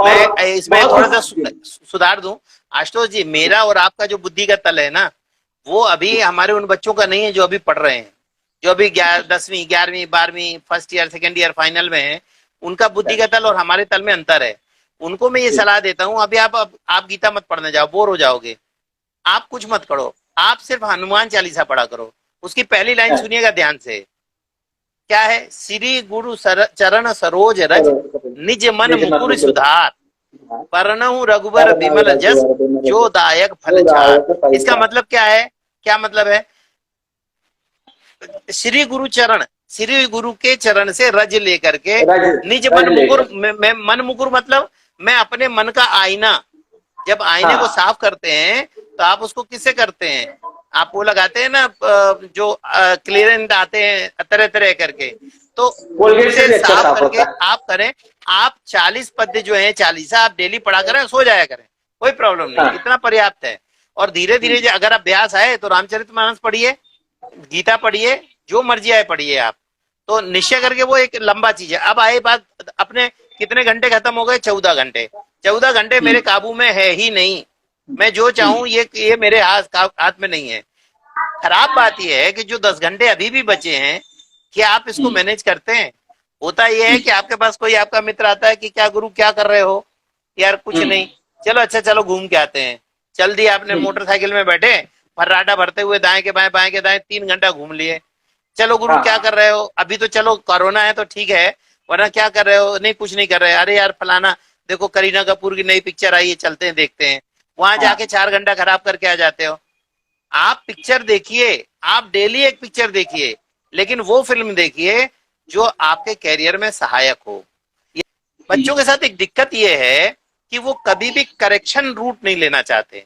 और मैं इसमें थोड़ा सा बहुत सुधार दूं आशुतोष जी, मेरा और आपका जो बुद्धि का तल है ना, वो अभी हमारे उन बच्चों का नहीं है जो अभी पढ़ रहे हैं, जो अभी 10वीं 11वीं 12वीं first year second year final में है। उनका बुद्धि का तल और हमारे तल में अंतर है। उनको मैं ये जी, सलाह देता हूँ, अभी आप गीता मत पढ़ने जाओ, बोर हो जाओगे। आप कुछ मत करो, आप सिर्फ हनुमान चालीसा पढ़ा करो। उसकी पहली लाइन हाँ, सुनिएगा ध्यान से। क्या है? श्री गुरु चरण सरोज रज, करो, निज मन निज मत मुकुर मुकुर, सुधार, परनहु रघुबर वरना बिमल जस, रघुवर बिमल जो जस, दायक फल जो चार। दायक फल इसका चारि। मतलब क्या है? क्या मतलब है? श्री गुरु चरण, श्री गुरु के चरण से रज लेकर के, रज, निज रज मन मुकुर, लेकर। मैं मन मुकुर मतलब मैं अपने मन का आईना, जब आईने को हाँ, साफ करते हैं तो आप उसको किससे करते हैं? आप वो लगाते हैं ना, जो क्लियरेंट आते हैं तरह तरह करके, तो कोलगेट से उनसे भी अच्छा साफ साफ करके होता है। आप करें। आप 40 पद्य जो है, 40 आप डेली पढ़ा करें, सो जाया करें, कोई प्रॉब्लम नहीं, हाँ, इतना पर्याप्त है। और धीरे धीरे अगर अभ्यास आए तो रामचरितमानस पढ़िए, गीता पढ़िए, जो मर्जी आए पढ़िए आप। तो निश्चय करके वो एक लंबा चीज है। अब आए बात, अपने कितने घंटे खत्म हो गए? 14 घंटे। 14 घंटे मेरे हम्म, काबू में है ही नहीं। मैं जो चाहूं हम्म, ये मेरे हाथ में नहीं है। खराब बात यह है कि जो 10 घंटे अभी भी बचे हैं, क्या आप इसको हम्म, मैनेज करते हैं? होता यह है हम्म, कि आपके पास कोई आपका मित्र आता है कि क्या गुरु क्या कर रहे हो? यार कुछ हम्म, नहीं। चलो अच्छा, चलो घूम के आते हैं। चल दिया, आपने हम्म, मोटरसाइकिल में बैठे, फर्राटा भरते हुए दाएं के बाएं बाएं के दाएं 3 घंटा घूम लिए। चलो गुरु क्या हाँ, कर रहे हो? अभी तो चलो कोरोना है तो ठीक है, वरना क्या कर रहे हो? नहीं कुछ नहीं कर रहे। अरे यार फलाना, देखो करीना कपूर की नई पिक्चर आई है, चलते हैं देखते हैं। वहां जाके हाँ, 4 घंटा खराब करके आ जाते हो। आप पिक्चर देखिए, आप डेली एक पिक्चर देखिए, लेकिन वो फिल्म देखिए जो आपके कैरियर में सहायक हो। बच्चों के साथ एक दिक्कत ये है कि वो कभी भी करेक्शन रूट नहीं लेना चाहते।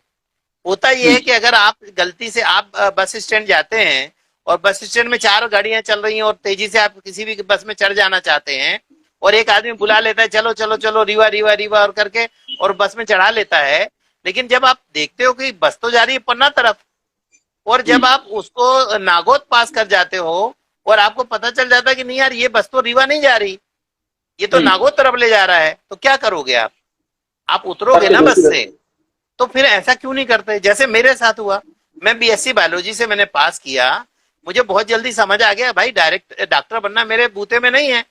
होता यह है हम्म, कि अगर आप गलती से आप बस स्टैंड जाते हैं और बस स्टैंड में 4 गाड़ियां चल रही हैं और तेजी से आप किसी भी बस में चढ़ जाना चाहते हैं, और एक आदमी बुला लेता है, चलो चलो चलो रीवा रीवा रीवा और करके, और बस में चढ़ा लेता है। लेकिन जब आप देखते हो कि बस तो जा रही है पन्ना तरफ, और जब हम्म, आप उसको नागौद पास कर जाते हो और आपको पता चल जाता है कि नहीं यार ये बस तो रीवा नहीं जा रही, ये तो हम्म, नागौद तरफ ले जा रहा है, तो क्या करोगे आप उतरोगे सबसे ना बस दूसरी से। तो फिर ऐसा क्यों नहीं करते जैसे मेरे साथ हुआ? मैं बीएससी बायोलॉजी से मैंने पास किया। मुझे बहुत जल्दी समझ आ गया भाई, डायरेक्ट डॉक्टर बनना मेरे बूते में नहीं है,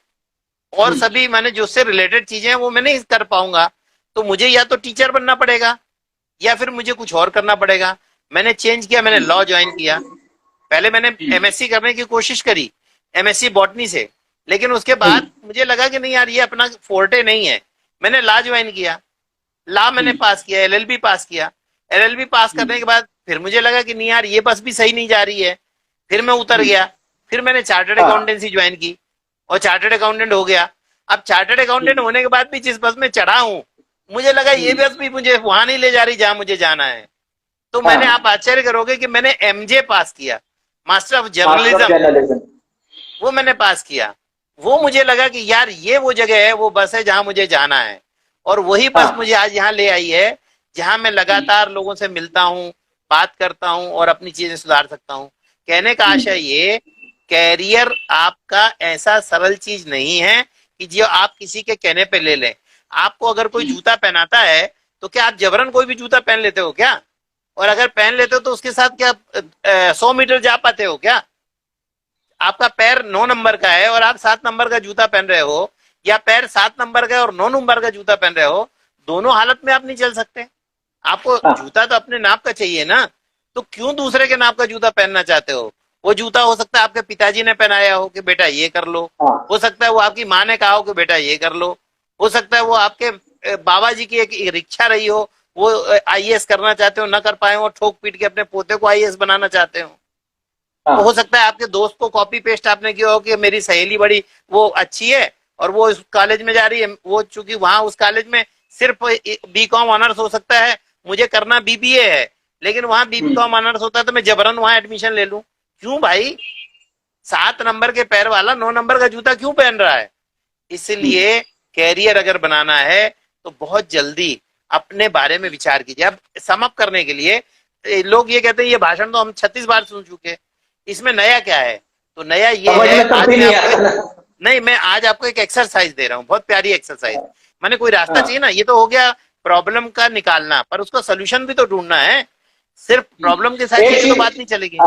और हम्म, सभी मैंने जो उससे रिलेटेड चीजें हैं वो मैं नहीं कर पाऊंगा। तो मुझे या तो टीचर बनना पड़ेगा या फिर मुझे कुछ और करना पड़ेगा। मैंने चेंज किया, मैंने लॉ ज्वाइन किया। पहले मैंने एमएससी करने की कोशिश करी, एमएससी बॉटनी से, लेकिन उसके बाद हम्म, मुझे लगा कि नहीं यार ये अपना फोर्टे नहीं है। मैंने लॉ ज्वाइन किया, लॉ मैंने हम्म, पास किया, एलएलबी पास किया। एलएलबी पास करने के बाद फिर मुझे लगा कि नहीं यार ये बस भी सही नहीं जा रही है। फिर मैं उतर हम्म, गया, फिर मैंने चार्टर्ड हाँ, अकाउंटेंसी ज्वाइन की और चार्टर्ड अकाउंटेंट हो गया। अब चार्टर्ड अकाउंटेंट हम्म, होने के बाद भी जिस बस में चढ़ा हूं, मुझे लगा ये हम्म, बस भी मुझे वहां नहीं ले जा रही जहां मुझे जाना है। तो मैंने, हाँ, आप आश्चर्य करोगे कि मैंने एमजे पास किया, master of master of journalism, journalism. वो मैंने पास किया। वो मुझे लगा कि यार ये वो जगह है, वो बस है जहां मुझे जाना है। और वही बस हाँ, मुझे आज यहाँ ले आई है, जहां मैं हम्म, लगातार लोगों से मिलता हूँ, बात करता हूँ और अपनी चीजें सुधार सकता हूँ। कहने का आशय हम्म, ये, कैरियर आपका ऐसा सरल चीज नहीं है कि जो आप किसी के कहने पे ले लें। आपको अगर कोई जूता पहनाता है तो क्या आप जबरन कोई भी जूता पहन लेते हो क्या? और अगर पहन लेते हो तो उसके साथ क्या 100 मीटर जा पाते हो क्या? आपका पैर 9 नंबर का है और आप 7 नंबर का जूता पहन रहे हो, या पैर 7 नंबर का है और 9 नंबर का जूता पहन रहे हो, दोनों हालत में आप नहीं चल सकते। आपको हाँ, जूता तो अपने नाप का चाहिए ना। तो क्यों दूसरे के नाप का जूता पहनना चाहते हो? वो जूता हो सकता है आपके पिताजी ने पहनाया हो कि बेटा ये कर लो, हाँ, हो सकता है वो आपकी माँ ने कहा हो कि बेटा ये कर लो, हो सकता है वो आपके बाबा जी की एक इच्छा रही हो, वो आईएएस करना चाहते हो, ना कर पाए हो, ठोक पीट के अपने पोते को आईएएस बनाना चाहते हो। तो हो हाँ, सकता है आपके दोस्त को कॉपी पेस्ट आपने किया हो कि मेरी सहेली बड़ी वो अच्छी है और वो इस कॉलेज में जा रही है, वो चूंकि वहां उस कॉलेज में सिर्फ बीकॉम ऑनर्स हो सकता है, मुझे करना बीबीए है, लेकिन वहां हम्म, बीकॉम ऑनर्स होता है तो मैं जबरन वहां एडमिशन ले लूं। क्यों भाई? 7 नंबर के पैर वाला 9 नंबर का जूता क्यों पहन रहा है? हम्म, इसलिए कैरियर अगर बनाना है तो बहुत जल्दी अपने बारे में विचार कीजिए। अब सम अप करने के लिए, लोग ये कहते हैं ये भाषण तो हम 36 बार सुन चुके हैं, इसमें नया क्या है? तो नया ये समझ है, में तब आज भी मैं नहीं आपको आता एक, ना। नहीं मैं आज आपको एक एक्सरसाइज दे रहा हूं, बहुत प्यारी एक्सरसाइज। मैंने कोई रास्ता हाँ। चाहिए ना, ये तो हो गया प्रॉब्लम का निकालना, पर उसका सोल्यूशन भी तो ढूंढना है। सिर्फ प्रॉब्लम के साथ एक चल के तो चीज, बात नहीं चलेगी।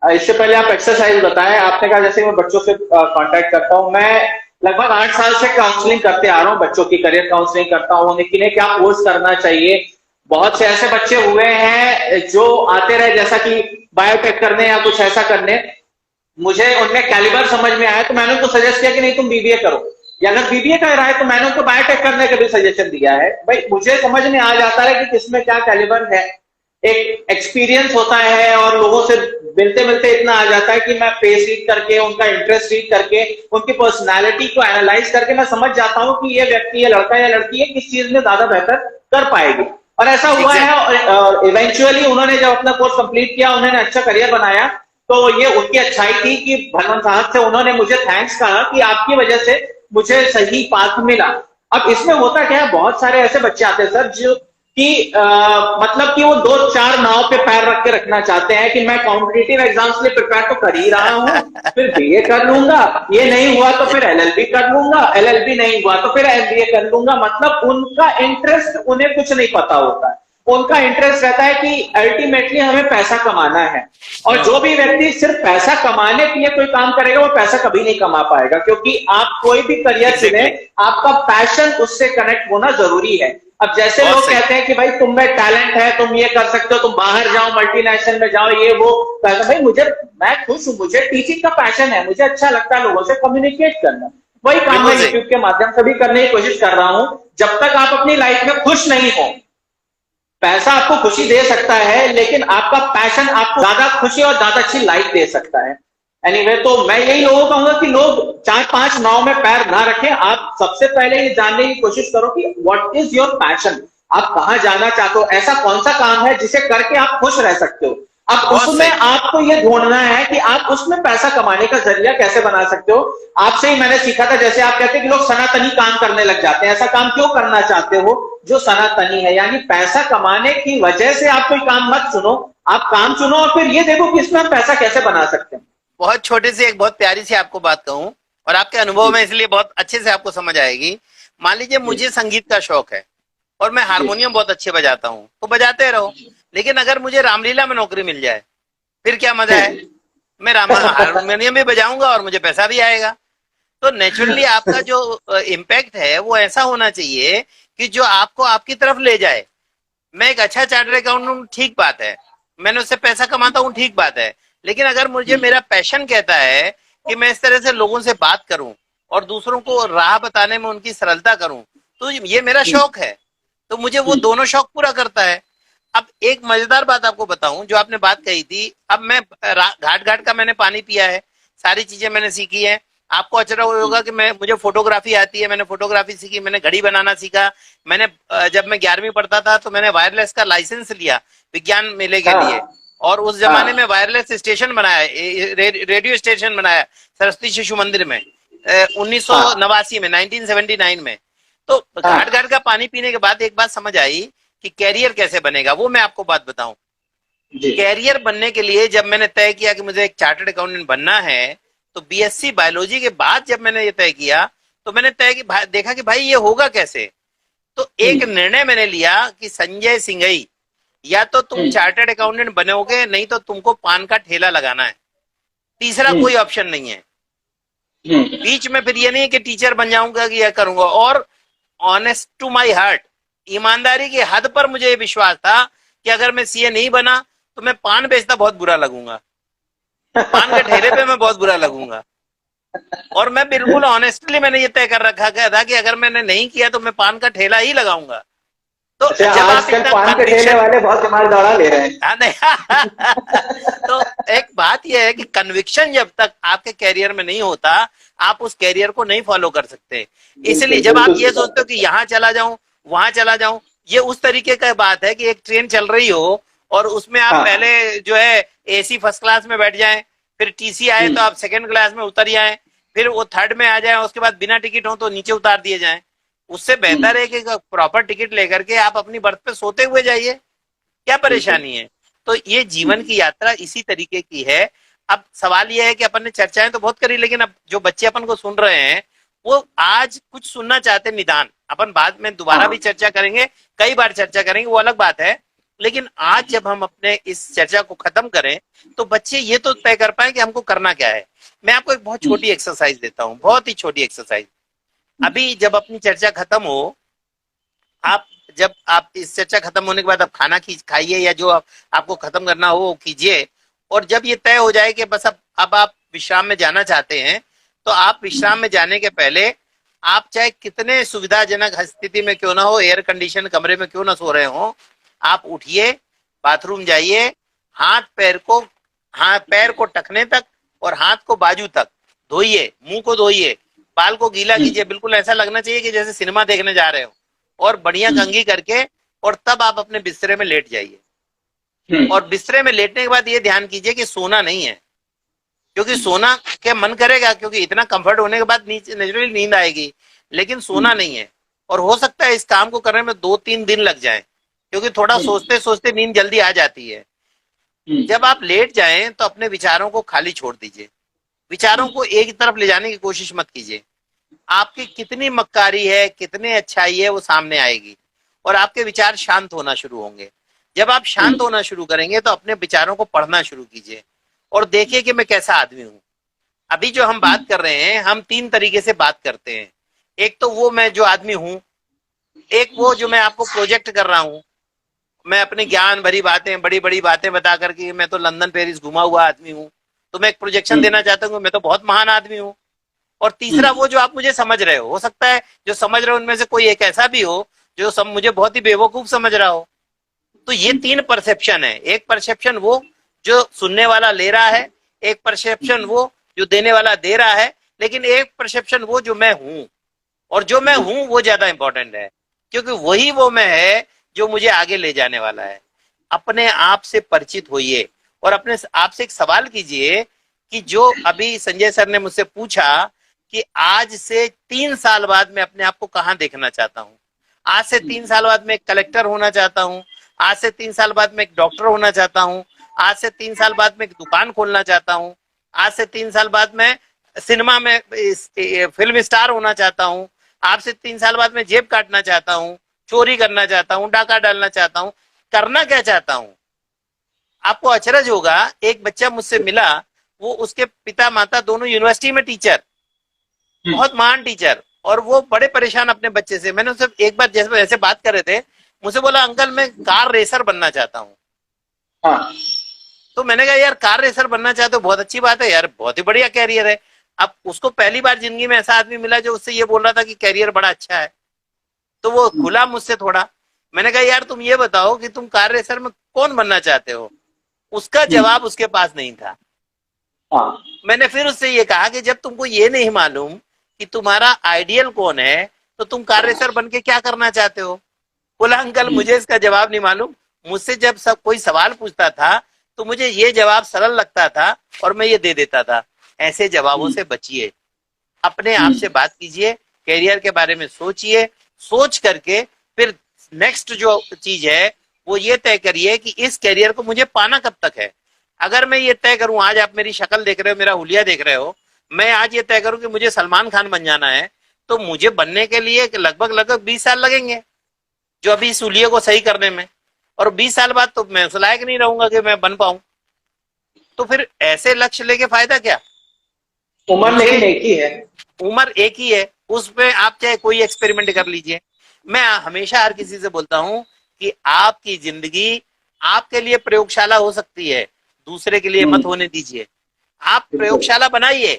इससे पहले आप एक्सरसाइज बताएं। आपने कहा जैसे मैं बच्चों से कांटेक्ट करता हूँ, मैं लगभग 8 साल से काउंसलिंग करते आ रहा हूँ, बच्चों की करियर काउंसलिंग करता हूँ, उन्हें किन्हें क्या कोर्स करना चाहिए। बहुत से ऐसे बच्चे हुए हैं जो आते रहे जैसा कि बायोटेक करने या कुछ ऐसा करने, मुझे उनमें कैलिबर समझ में आया तो मैंने उनको सजेस्ट किया कि नहीं तुम बीबीए करो, या अगर बीबीए कर रहा है तो मैंने उनको बायोटेक करने का भी सजेशन दिया है। भाई मुझे समझ में आ जाता है कि किसमें क्या कैलिबर है, एक एक्सपीरियंस होता है और लोगों से मिलते मिलते इतना आ जाता है कि मैं फेस रीड करके, उनका इंटरेस्ट रीड करके, उनकी पर्सनालिटी को एनालाइज करके मैं समझ जाता हूं कि ये व्यक्ति, ये लड़का या लड़की है किस चीज में ज्यादा बेहतर कर पाएगी। और ऐसा हुआ है, एग्जैक्टली। और इवेंचुअली उन्होंने जब अपना कोर्स कंप्लीट किया, उन्होंने अच्छा करियर बनाया, तो ये उनकी अच्छाई थी कि भगवान साहब से उन्होंने मुझे थैंक्स कहा कि आपकी वजह से मुझे सही पाथ मिला। अब इसमें होता क्या है, बहुत सारे ऐसे बच्चे आते हैं सर जो कि मतलब कि वो दो चार नाव पे पैर रख के रखना चाहते हैं कि मैं कॉम्पिटिटिव एग्जाम्स के लिए प्रिपेयर तो कर ही रहा हूं, फिर बीए कर लूंगा, ये नहीं हुआ तो फिर एलएलबी कर लूंगा, एलएलबी नहीं हुआ तो फिर एमबीए कर लूंगा। मतलब उनका इंटरेस्ट, उन्हें कुछ नहीं पता होता है, उनका इंटरेस्ट रहता है कि अल्टीमेटली हमें पैसा कमाना है। और जो भी व्यक्ति सिर्फ पैसा कमाने के लिए कोई काम करेगा वो पैसा कभी नहीं कमा पाएगा, क्योंकि आप कोई भी करियर चुने, एग्जैक्टली। आपका पैशन उससे कनेक्ट होना जरूरी है। अब जैसे बहुत लोग सही। कहते हैं कि भाई तुम में टैलेंट है, तुम ये कर सकते हो, तुम बाहर जाओ, मल्टीनेशनल में जाओ, ये वो, भाई मुझे, मैं खुश हूं, मुझे टीचिंग का पैशन है, मुझे अच्छा लगता है लोगों से कम्युनिकेट करना, वही काम बिल्कुल मैं सही। यूट्यूब के माध्यम से भी करने की कोशिश कर रहा हूं। जब तक आप अपनी लाइफ में खुश नहीं हो, पैसा आपको खुशी दे सकता है लेकिन आपका पैशन आपको ज्यादा खुशी और ज्यादा अच्छी लाइफ दे सकता है। एनीवे तो मैं यही लोगों को कहूंगा कि लोग चार पांच नाव में पैर ना रखें। आप सबसे पहले ये जानने की कोशिश करो कि व्हाट इज योर पैशन, आप कहां जाना चाहते हो, ऐसा कौन सा काम है जिसे करके आप खुश रह सकते हो। अब बहुत उसमें सही। आपको ये ढूंढना है कि आप उसमें पैसा कमाने का जरिया कैसे बना सकते हो। आपसे ही मैंने सीखा था, जैसे आप कहते हैं कि लोग सनातनी काम करने लग जाते हैं, ऐसा काम क्यों करना चाहते हो जो सनातनी है, यानी पैसा कमाने की वजह से आप कोई काम मत चुनो, आप काम चुनो और फिर ये देखो कि इसमें हम पैसा कैसे बना सकते हैं। बहुत छोटे से एक बहुत प्यारी सी आपको बात कहूं, और आपके अनुभव जी में इसलिए बहुत अच्छे से आपको समझ आएगी। मान लीजिए जी मुझे संगीत का शौक है और मैं जी हारमोनियम बहुत अच्छे बजाता हूँ, तो बजाते रहो। लेकिन अगर मुझे रामलीला में नौकरी मिल जाए, फिर क्या मजा है? मैं राम हारमोनियम भी बजाऊंगा और मुझे पैसा भी आएगा। तो नेचुरली आपका जो इम्पैक्ट है वो ऐसा होना चाहिए कि जो आपको आपकी तरफ ले जाए। मैं एक अच्छा चार्टर्ड अकाउंटेंट हूँ, ठीक बात है, मैंने उससे पैसा कमाता हूँ, ठीक बात है। लेकिन अगर मुझे मेरा पैशन कहता है कि मैं इस तरह से लोगों से बात करूं और दूसरों को राह बताने में उनकी सरलता करूं, तो ये मेरा जी शौक है। तो मुझे वो जी दोनों शौक पूरा करता है। अब एक मजेदार बात आपको बताऊं, जो आपने बात कही थी, अब मैं घाट घाट का मैंने पानी पिया है, सारी चीजें मैंने सीखी है। आपको अच्छा होगा कि मैं मुझे फोटोग्राफी आती है, मैंने फोटोग्राफी सीखी, मैंने घड़ी बनाना सीखा। मैंने जब मैं 11वीं पढ़ता था तो मैंने वायरलेस का लाइसेंस लिया विज्ञान मेले के हाँ लिए। और उस जमाने में हाँ वायरलेस स्टेशन बनाया, रेडियो स्टेशन बनाया सरस्वती शिशु मंदिर में, उन्नीस सौ हाँ नवासी में, 1979 में। तो घाट हाँ घाट का पानी पीने के बाद एक बात समझ आई कि कैरियर कैसे बनेगा। वो मैं आपको बात बताऊं। जी कैरियर बनने के लिए जब मैंने तय किया कि मुझे एक चार्टर्ड अकाउंटेंट बनना है, तो बीएससी बायोलॉजी के बाद जब मैंने ये तय किया, तो मैंने तय की देखा कि भाई ये होगा कैसे। तो एक हम्म निर्णय मैंने लिया कि संजय सिंघई, या तो तुम हम्म चार्टर्ड अकाउंटेंट बनोगे, नहीं तो तुमको पान का ठेला लगाना है। तीसरा हम्म कोई ऑप्शन नहीं है। हम्म बीच में फिर ये नहीं कि टीचर बन जाऊंगा कि यह करूंगा। और ऑनेस्ट टू माई हार्ट, ईमानदारी की हद पर मुझे ये विश्वास था कि अगर मैं सीए नहीं बना तो मैं पान बेचता बहुत बुरा लगूंगा, पान के ठेले पे मैं बहुत बुरा लगूंगा। और मैं बिल्कुल ऑनेस्टली मैंने ये तय कर रखा था कि अगर मैंने नहीं किया तो मैं पान का ठेला ही लगाऊंगा। तो अच्छा, जब आप आजकल इतना पान के ठेले कन्विक्शन, वाले बहुत दिमाग दौड़ा ले रहे हैं। हाँ नहीं तो एक बात यह है कि कन्विक्शन जब तक आपके कैरियर में नहीं होता, आप उस कैरियर को नहीं फॉलो कर सकते। इसलिए बिल्कुल जब आप बिल्कुल ये सही बात सोचते हो है। कि यहाँ चला जाऊं, वहां चला जाऊं, ये उस तरीके का बात है कि एक ट्रेन चल रही हो और उसमें आप हाँ पहले जो है एसी फर्स्ट क्लास में बैठ जाएं, फिर टीसी आए तो आप सेकंड क्लास में उतर जाएं, फिर वो थर्ड में आ जाए, उसके बाद बिना टिकट हो तो नीचे उतार दिए जाएं। उससे बेहतर है हम्म कि प्रॉपर टिकट लेकर के आप अपनी बर्थ पे सोते हुए जाइए। क्या बिल्कुल परेशानी है? तो ये जीवन की यात्रा इसी तरीके की है। अब सवाल यह है कि अपन ने चर्चाएं तो बहुत करी, लेकिन अब जो बच्चे अपन को सुन रहे हैं वो आज कुछ सुनना चाहते हैं निदान। अपन बाद में दोबारा भी चर्चा करेंगे, कई बार चर्चा करेंगे, वो अलग बात है। लेकिन आज जब हम अपने इस चर्चा को खत्म करें तो बच्चे ये तो तय कर पाए कि हमको करना क्या है। मैं आपको एक बहुत छोटी एक्सरसाइज देता हूँ, बहुत ही छोटी एक्सरसाइज। अभी जब अपनी चर्चा खत्म हो, जब आप इस चर्चा खत्म होने के बाद आप खाना खाइए या जो आपको खत्म करना हो वो कीजिए। और जब ये तय हो जाए कि बस अब आप विश्राम में जाना चाहते हैं, तो आप विश्राम में जाने के पहले आप चाहे कितने सुविधाजनक स्थिति में क्यों ना हो, एयर कंडीशन कमरे में क्यों ना सो रहे हो, आप उठिए, बाथरूम जाइए, पैर को टखने तक और हाथ को बाजू तक धोइए, मुंह को धोइए, बाल को गीला कीजिए, बिल्कुल ऐसा लगना चाहिए कि जैसे सिनेमा देखने जा रहे हो, और बढ़िया कंघी करके, और तब आप अपने बिस्तरे में लेट जाइए। और बिस्तरे में लेटने के बाद ये ध्यान कीजिए कि सोना नहीं है, क्योंकि सोना क्या मन करेगा, क्योंकि इतना कंफर्ट होने के बाद नेचुरली नींद आएगी, लेकिन सोना नहीं है। और हो सकता है इस काम को करने में 2-3 दिन लग जाए, क्योंकि थोड़ा सोचते सोचते नींद जल्दी आ जाती है। जब आप लेट जाएं तो अपने विचारों को खाली छोड़ दीजिए, विचारों को एक तरफ ले जाने की कोशिश मत कीजिए। आपकी कितनी मक्कारी है, कितनी अच्छाई है, वो सामने आएगी और आपके विचार शांत होना शुरू होंगे। जब आप शांत होना शुरू करेंगे तो अपने विचारों को पढ़ना शुरू कीजिए और देखिए कि मैं कैसा आदमी हूं। अभी जो हम बात कर रहे हैं, हम 3 तरीके से बात करते हैं। एक तो वो मैं जो आदमी हूं, एक वो जो मैं आपको प्रोजेक्ट कर रहा हूं, मैं अपनी ज्ञान भरी बातें, बड़ी बड़ी बातें बता करके मैं तो लंदन पेरिस घुमा हुआ आदमी हूँ, तो मैं एक प्रोजेक्शन देना चाहता हूँ मैं तो बहुत महान आदमी हूँ। और तीसरा वो जो आप मुझे समझ रहे हो सकता है जो समझ रहे हो उनमें से कोई एक ऐसा भी हो जो मुझे बहुत ही बेवकूफ समझ रहा हो। तो ये 3 परसेप्शन है। एक परसेप्शन वो जो सुनने वाला ले रहा है, एक परसेप्शन वो जो देने वाला दे रहा है, लेकिन एक परसेप्शन वो जो मैं हूं। और जो मैं हूं वो ज्यादा इंपॉर्टेंट है, क्योंकि वही वो मैं है जो मुझे आगे ले जाने वाला है। अपने आप से परिचित होइए और अपने आप से एक सवाल कीजिए कि जो अभी संजय सर ने मुझसे पूछा कि आज से 3 साल बाद मैं अपने आप को कहां देखना चाहता हूं। आज से 3 साल बाद मैं एक कलेक्टर होना चाहता हूं, आज से 3 साल बाद मैं एक डॉक्टर होना चाहता हूं, आज से 3 साल बाद मैं एक दुकान खोलना चाहता हूं, आज से 3 साल बाद मैं सिनेमा में फिल्म स्टार होना चाहता हूं, आज से 3 साल बाद मैं जेब काटना चाहता हूं, चोरी करना चाहता हूं, डाका डालना चाहता हूं। करना क्या चाहता हूं? आपको अचरज होगा, एक बच्चा मुझसे मिला, वो उसके पिता माता दोनों यूनिवर्सिटी में टीचर, बहुत महान टीचर, और वो बड़े परेशान अपने बच्चे से। मैंने उससे एक बार जैसे ऐसे बात कर रहे थे, मुझे बोला अंकल मैं कार रेसर बनना चाहता हूँ। हाँ। तो मैंने कहा यार कार रेसर बनना चाहते हो, बहुत अच्छी बात है यार, बहुत ही बढ़िया कैरियर है। अब उसको पहली बार जिंदगी में ऐसा आदमी मिला जो उससे ये बोल रहा था कि कैरियर बड़ा अच्छा है, तो वो खुला मुझसे थोड़ा। मैंने कहा यार तुम ये बताओ कि तुम कार रेसर में कौन बनना चाहते हो? उसका जवाब उसके पास नहीं था। हाँ। मैंने फिर उससे ये कहा कि जब तुमको ये नहीं मालूम कि तुम्हारा आइडियल कौन है, तो तुम कार रेसर बन के क्या करना चाहते हो? बोला अंकल मुझे इसका जवाब नहीं मालूम, मुझसे जब सब कोई सवाल पूछता था तो मुझे ये जवाब सरल लगता था और मैं ये दे देता था। ऐसे जवाबों से बचिए, अपने आप से बात कीजिए, कैरियर के बारे में सोचिए, सोच करके फिर नेक्स्ट जो चीज है वो ये तय करिए कि इस कैरियर को मुझे पाना कब तक है। अगर मैं ये तय करूं, आज आप मेरी शक्ल देख रहे हो, मेरा हुलिया देख रहे हो, मैं आज ये तय करूं कि मुझे सलमान खान बन जाना है, तो मुझे बनने के लिए लगभग 20 साल लगेंगे जो अभी इस हुलिये को सही करने में, और 20 साल बाद तो मैं उस लायक नहीं रहूंगा कि मैं बन पाऊं। तो फिर ऐसे लक्ष्य लेके फायदा क्या? उम्र लेकिन एक ही है, उम्र एक ही है, उसमें आप चाहे कोई एक्सपेरिमेंट कर लीजिए। मैं हमेशा हर किसी से बोलता हूं कि आपकी जिंदगी आपके लिए प्रयोगशाला हो सकती है, दूसरे के लिए मत होने दीजिए। आप प्रयोगशाला बनाइए,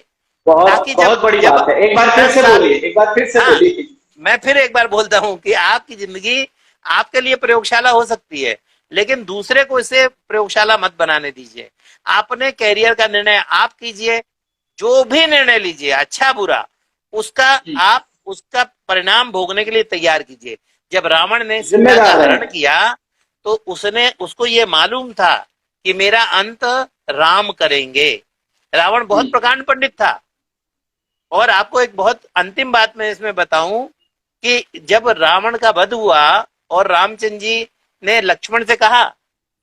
ताकि बहुत बड़ी बात है। एक बार फिर से बोलिए, एक बार फिर से बोलिए। मैं फिर एक बार बोलता हूं कि आपकी जिंदगी आपके लिए प्रयोगशाला हो सकती है, लेकिन दूसरे को इसे प्रयोगशाला मत बनाने दीजिए। आपने कैरियर का निर्णय आप कीजिए, जो भी निर्णय लीजिए अच्छा बुरा, उसका परिणाम भोगने के लिए तैयार कीजिए। जब रावण ने सीता का हरण किया तो उसको ये मालूम था कि मेरा अंत राम करेंगे। रावण बहुत प्रकांड पंडित था। और आपको एक बहुत अंतिम बात मैं इसमें बताऊं कि जब रावण का वध हुआ और रामचंद्र जी ने लक्ष्मण से कहा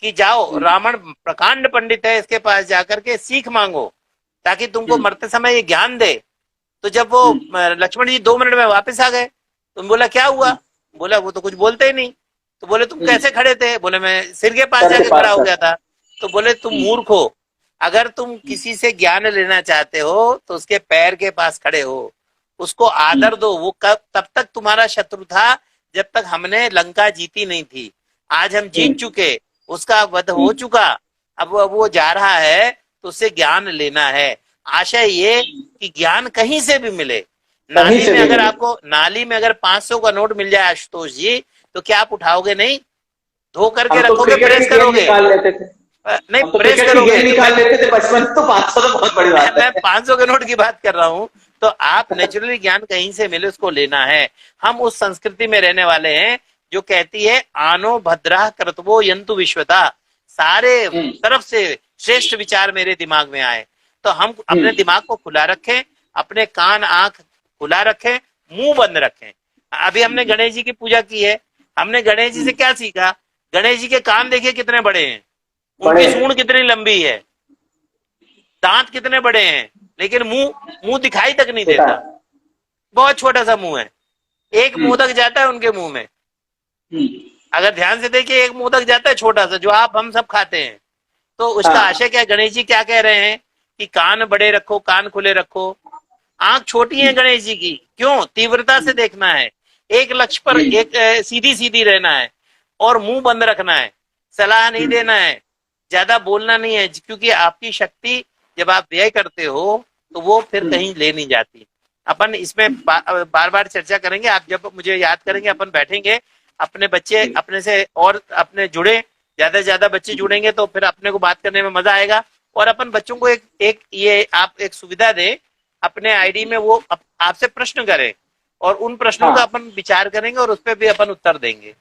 कि जाओ, रावण प्रकांड पंडित है, इसके पास जाकर के सीख मांगो ताकि तुमको मरते समय ये ज्ञान दे, तो जब वो लक्ष्मण जी 2 मिनट में वापस आ गए, तो बोला क्या हुआ? बोला वो तो कुछ बोलते ही नहीं। तो बोले तुम कैसे खड़े थे? बोले मैं सिर के पास सर के जाके पास खड़ा हो सर। गया था। तो बोले तुम मूर्ख हो, अगर तुम किसी से ज्ञान लेना चाहते हो तो उसके पैर के पास खड़े हो, उसको आदर दो। वो कब तब तक तुम्हारा शत्रु था जब तक हमने लंका जीती नहीं थी। आज हम जीत चुके, उसका वध हो चुका, अब वो जा रहा है तो उससे ज्ञान लेना है। आशय ये कि ज्ञान कहीं से भी मिले। कहीं नाली से में भी अगर मिले। आपको नाली में अगर 500 का नोट मिल जाए आशुतोष जी, तो क्या आप उठाओगे नहीं? धो करके हम तो रखोगे, क्रिकेट की प्रेस गेंद करोगे? निकाल लेते थे। नहीं, हम तो प्रेस क्रिकेट की करोगे। गेंद तो निकाल लेते थे बचपन में, तो 500 तो बहुत बड़ी बात मैं है। 500 के नोट की बात कर रहा हूं। तो आप नेचुरली ज्ञान कहीं से मिले उसको लेना है। हम उस संस्कृति में रहने वाले हैं जो कहती है आनो भद्रा कर्तवो यंतु विश्वता, सारे हम्म। तरफ से श्रेष्ठ विचार मेरे दिमाग में आए। तो हम अपने दिमाग को खुला रखें, अपने कान आंख खुला रखें, मुंह बंद रखें। अभी हमने गणेश जी की पूजा की है, हमने गणेश जी से क्या सीखा? गणेश जी के कान देखिए कितने बड़े हैं, बड़े। उनकी सूंड कितनी लंबी है, दांत कितने बड़े हैं, लेकिन मुंह मुंह दिखाई तक नहीं छोटा। देता, बहुत छोटा सा मुंह है। एक हम्म। मोदक जाता है उनके मुंह में, हम्म। अगर ध्यान से देखिए एक मोदक जाता है छोटा सा, जो आप हम सब खाते हैं। तो उसका हाँ। आशय क्या? गणेश जी क्या कह रहे हैं कि कान बड़े रखो, कान खुले रखो। आंख छोटी है गणेश जी की, क्यों? तीव्रता से देखना है, एक लक्ष्य पर एक सीधी सीधी रहना है, और मुंह बंद रखना है, सलाह नहीं देना है, ज्यादा बोलना नहीं है, क्योंकि आपकी शक्ति जब आप व्यय करते हो तो वो फिर कहीं ले नहीं जाती। अपन इसमें बार बार चर्चा करेंगे। आप जब मुझे याद करेंगे अपन बैठेंगे, अपने बच्चे अपने से और अपने जुड़े, ज्यादा से ज्यादा बच्चे जुड़ेंगे तो फिर अपने को बात करने में मजा आएगा। और अपन बच्चों को एक ये आप एक सुविधा दें, अपने आईडी में वो आपसे प्रश्न करें, और उन प्रश्नों का हाँ। अपन विचार करेंगे और उस पर भी अपन उत्तर देंगे।